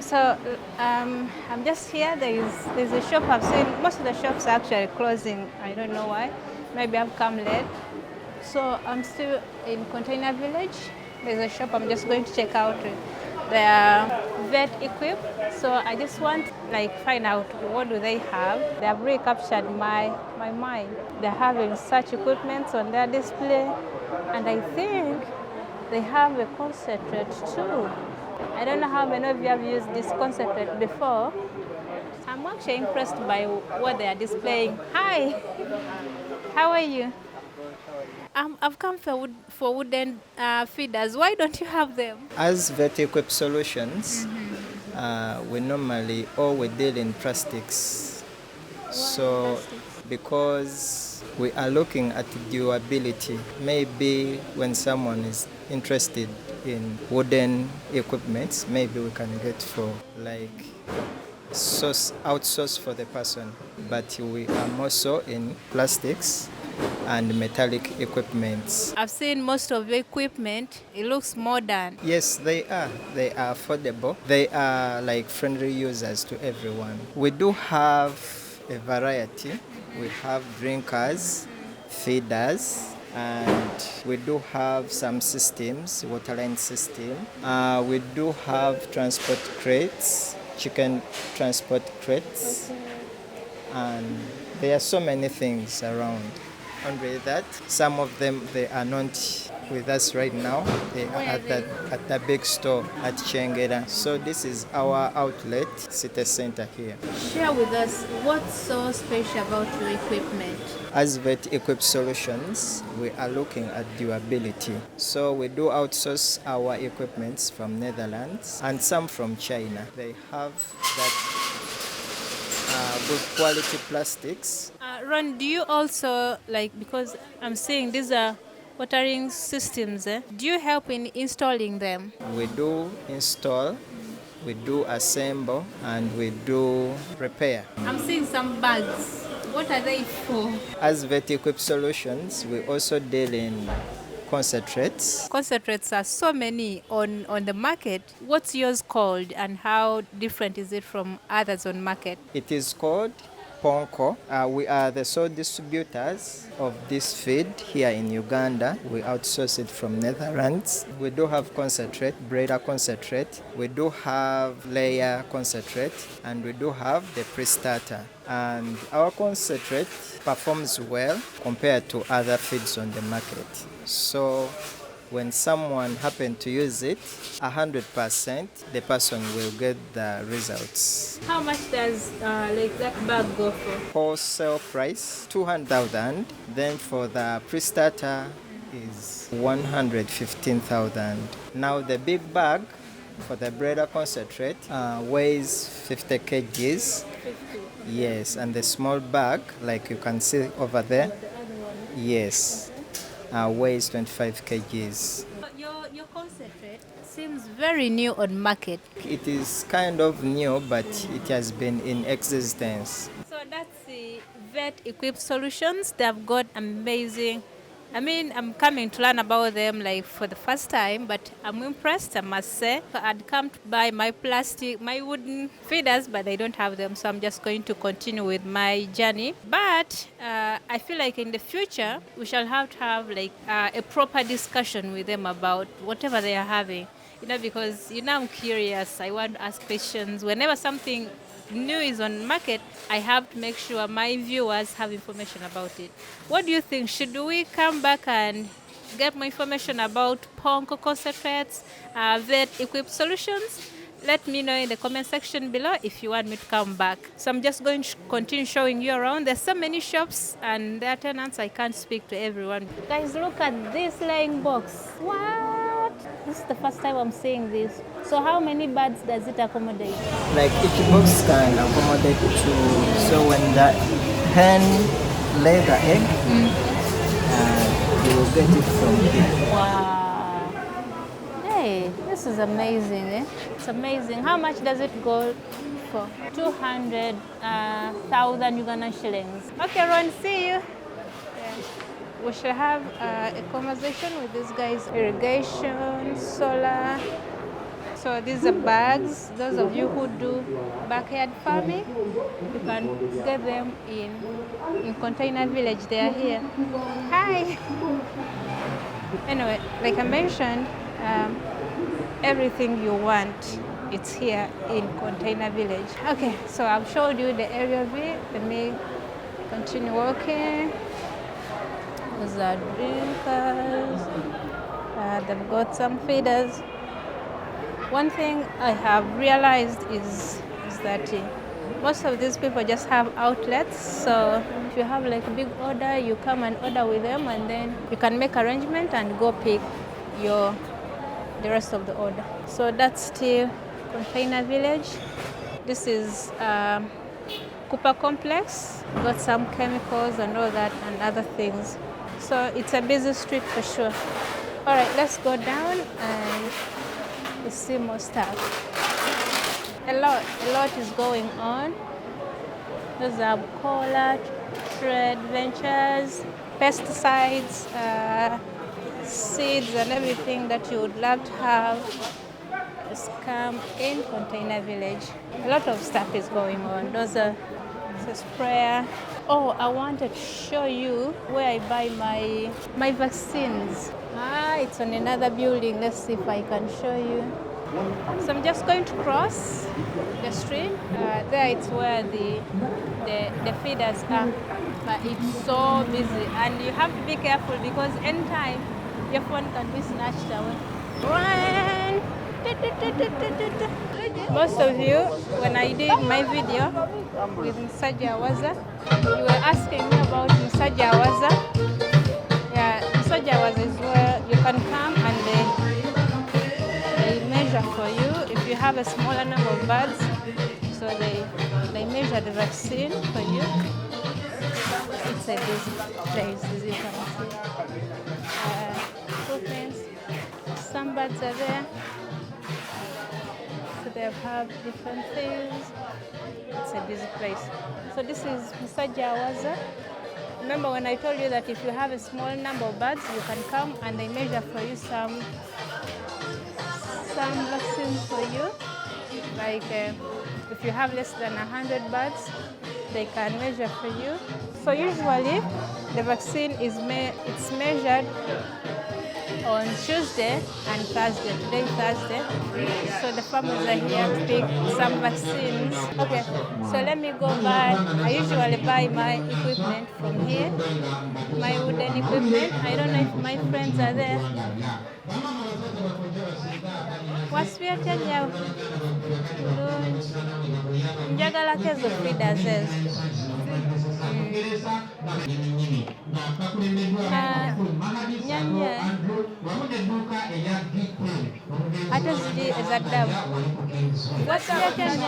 So I'm just here. There's a shop I've seen. Most of the shops are actually closing. I don't know why. Maybe I've come late. So I'm still in Container Village. There's a shop I'm just going to check out. They are vet equipped. So I just want like find out what do they have. They have really captured my mind. They're having such equipment on their display, and I think they have a concentrate too. I don't know how many of you have used this concentrate before. I'm actually impressed by what they are displaying. Hi, how are you? I've come for wooden feeders. Why don't you have them? As vet equip solutions, we normally all we deal in plastics. So Plastic. because we are looking at durability, maybe when someone is interested in wooden equipment, maybe we can get for like source outsource for the person. But we are more so in plastics and metallic equipments. I've seen most of your equipment. It looks modern. Yes, they are. They are affordable. They are like friendly users to everyone. We do have a variety. We have drinkers, feeders, and we do have some systems, waterline system. We do have transport crates, chicken transport crates, and there are so many things around. Only that, some of them they are not with us right now. They are at the big store at Chengera. So this is our outlet, city center here. Share with us what's so special about your equipment. As Vet Equip Solutions, we are looking at durability. So we do outsource our equipments from Netherlands and some from China. They have that good quality plastics. Ron, do you also like, because I'm seeing these are watering systems, do you help in installing them? We do install, we do assemble, and we do repair. I'm seeing some bags. What are they for? As Vet Equip Solutions, we also deal in concentrates. Concentrates are so many on the market. What's yours called and how different is it from others on market? It is called PONCO. We are the sole distributors of this feed here in Uganda. We outsource it from Netherlands. We do have concentrate, breeder concentrate. We do have layer concentrate, and we do have the pre-starter. And our concentrate performs well compared to other feeds on the market. So when someone happens to use it, 100%, the person will get the results. How much does like that bag go for? Wholesale price 200,000. Then for the pre-starter is 115,000. Now the big bag for the breeder concentrate weighs 50 kgs. 50. Yes, and the small bag, like you can see over there, yes, weighs 25 kgs. Your concentrate seems very new on market. It is kind of new, but it has been in existence. So that's the vet equipped solutions. They've got amazing. I mean, I'm coming to learn about them like for the first time, but I'm impressed, I must say. I'd come to buy my wooden feeders, but I don't have them, so I'm just going to continue with my journey. But I feel like in the future, we shall have to have like a proper discussion with them about whatever they are having. Because I'm curious. I want to ask questions. Whenever something new is on market, I have to make sure my viewers have information about it. What do you think? Should we come back and get more information about PONCO concentrates, vet equipped solutions? Let me know in the comment section below if you want me to come back. So I'm just going to continue showing you around. There's so many shops and their tenants, I can't speak to everyone. Guys, look at this laying box. What? This is the first time I'm seeing this. So how many birds does it accommodate? Like each box can accommodate two. So when the hen lay the egg, you will get it from here. Wow. Hey, this is amazing, eh? It's amazing. How much does it go for? 200,000 Ugandan shillings. Okay, Ron, see you. Yeah. We should have a conversation with these guys. Irrigation, solar. So these are bags. Those of you who do backyard farming, you can get them in Container Village. They are here. Hi. Anyway, like I mentioned, everything you want, it's here in Container Village. Okay, so I've showed you the area view. Let me continue walking. Those are drinkers. They've got some feeders. One thing I have realized is that most of these people just have outlets. So if you have like a big order, you come and order with them, and then you can make arrangement and go pick the rest of the order. So that's still Container Village. This is Cooper Complex. Got some chemicals and all that and other things. So it's a busy street for sure. All right, let's go down and we'll see more stuff. A lot is going on. Those are cola, trade ventures, pesticides, seeds and everything that you would love to have is come in Container Village. A lot of stuff is going on. Those are a sprayer. Oh, I wanted to show you where I buy my vaccines. It's on another building. Let's see if I can show you. So I'm just going to cross the street. There it's where the feeders are. But it's so busy and you have to be careful because anytime your phone can be snatched away. Run! Most of you, when I did my video with Msaja Waza, you were asking me about Msaja Waza. Yeah, Msaja Waza is where you can come and they measure for you if you have a smaller number of birds. So they measure the vaccine for you. It's a busy place, as you can see. Equipments. Some birds are there. So they have different things. It's a busy place. So this is Msaja Waza. Remember when I told you that if you have a small number of birds, you can come and they measure for you some vaccines for you. Like if you have less than 100 birds, they can measure for you. So usually the vaccine is it's measured on Tuesday and Thursday. Today is Thursday. So the farmers are here to pick some vaccines. Okay, so let me go buy. I usually buy my equipment from here, my wooden equipment. I don't know if my friends are there. What's your change? Njagala kezo feeders ezo. Nyanya ate ziri ezaddamu. What's your change?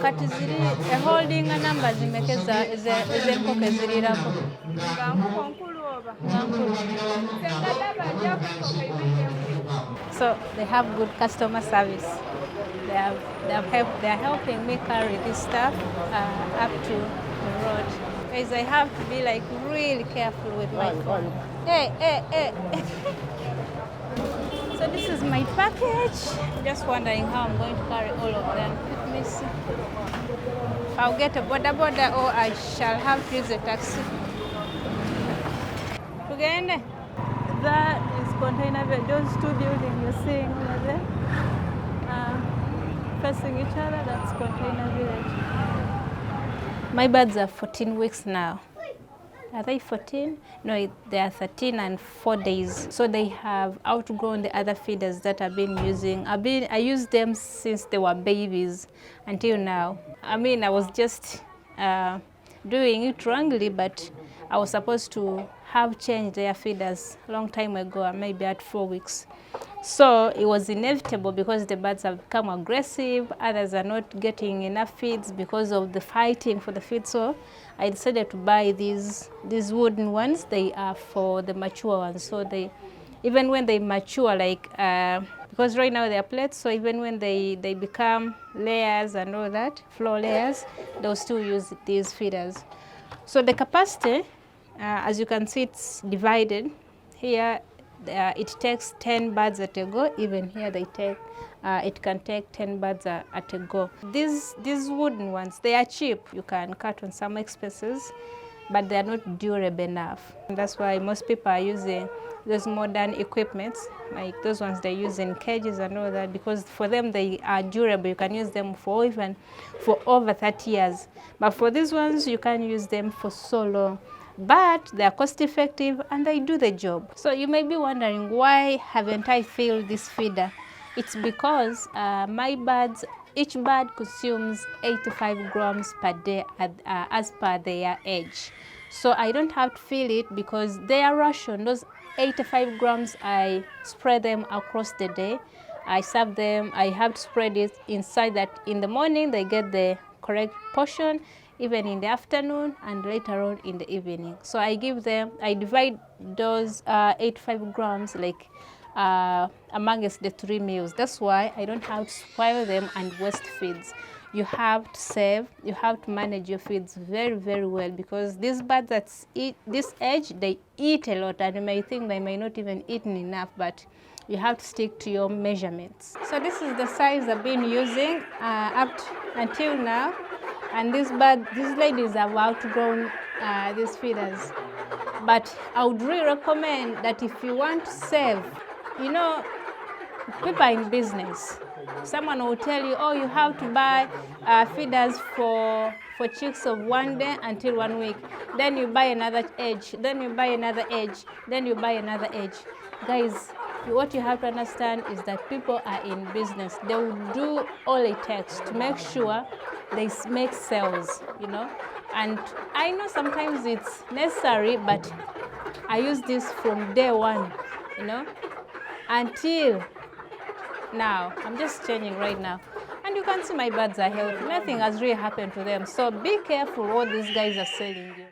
Kati ziri holding number zimekeza ez'enkoko eziriirako. So they have good customer service. They are helping me carry this stuff up to the road. Guys, I have to be like really careful with my phone. Hey. So this is my package. Just wondering how I'm going to carry all of them. Let me see. I'll get a boda or I shall have to use a taxi. Tugende. That is Container Village. Those two buildings you're seeing over there, facing each other, that's Container Village. My birds are 14 weeks now. Are they 14? No, they are 13 and 4 days. So they have outgrown the other feeders that I've been using. I used them since they were babies until now. I mean, I was just doing it wrongly, but I was supposed to have changed their feeders a long time ago, maybe at 4 weeks. So it was inevitable because the birds have become aggressive, others are not getting enough feeds because of the fighting for the feed. So I decided to buy these wooden ones. They are for the mature ones. So even when they mature, like because right now they are plates, so even when they become layers and all that, floor layers, they'll still use these feeders. So the capacity, as you can see, it's divided. Here it takes 10 birds at a go. Even here they take, it can take 10 birds at a go. These wooden ones, they are cheap. You can cut on some expenses, but they are not durable enough. And that's why most people are using those modern equipments, like those ones they use in cages and all that, because for them they are durable. You can use them for even for over 30 years. But for these ones, you can use them for so long. But they are cost effective and they do the job. So you may be wondering, why haven't I filled this feeder? It's because my birds, each bird consumes 85 grams per day as per their age. So I don't have to fill it because they are rationed. Those 85 grams, I spread them across the day. I serve them, I have to spread it inside that in the morning they get the correct portion, even in the afternoon and later on in the evening. So I give them, I divide those 85 grams like amongst the 3 meals. That's why I don't have to spoil them and waste feeds. You have to save, you have to manage your feeds very, very well, because these birds at this age, they eat a lot, and you may think they may not even eat enough, but you have to stick to your measurements. So this is the size I've been using until now, and these ladies have outgrown these feeders. But I would really recommend that if you want to save, you know, people are in business. Someone will tell you, oh, you have to buy feeders for chicks of 1 day until 1 week. Then you buy another edge. Then you buy another edge. Then you buy another edge. Guys, what you have to understand is that people are in business. They will do all it takes to make sure they make sales, you know. And I know sometimes it's necessary, but I use this from day one, you know, until now. I'm just changing right now. And you can see my birds are healthy. Nothing has really happened to them. So be careful what these guys are selling you.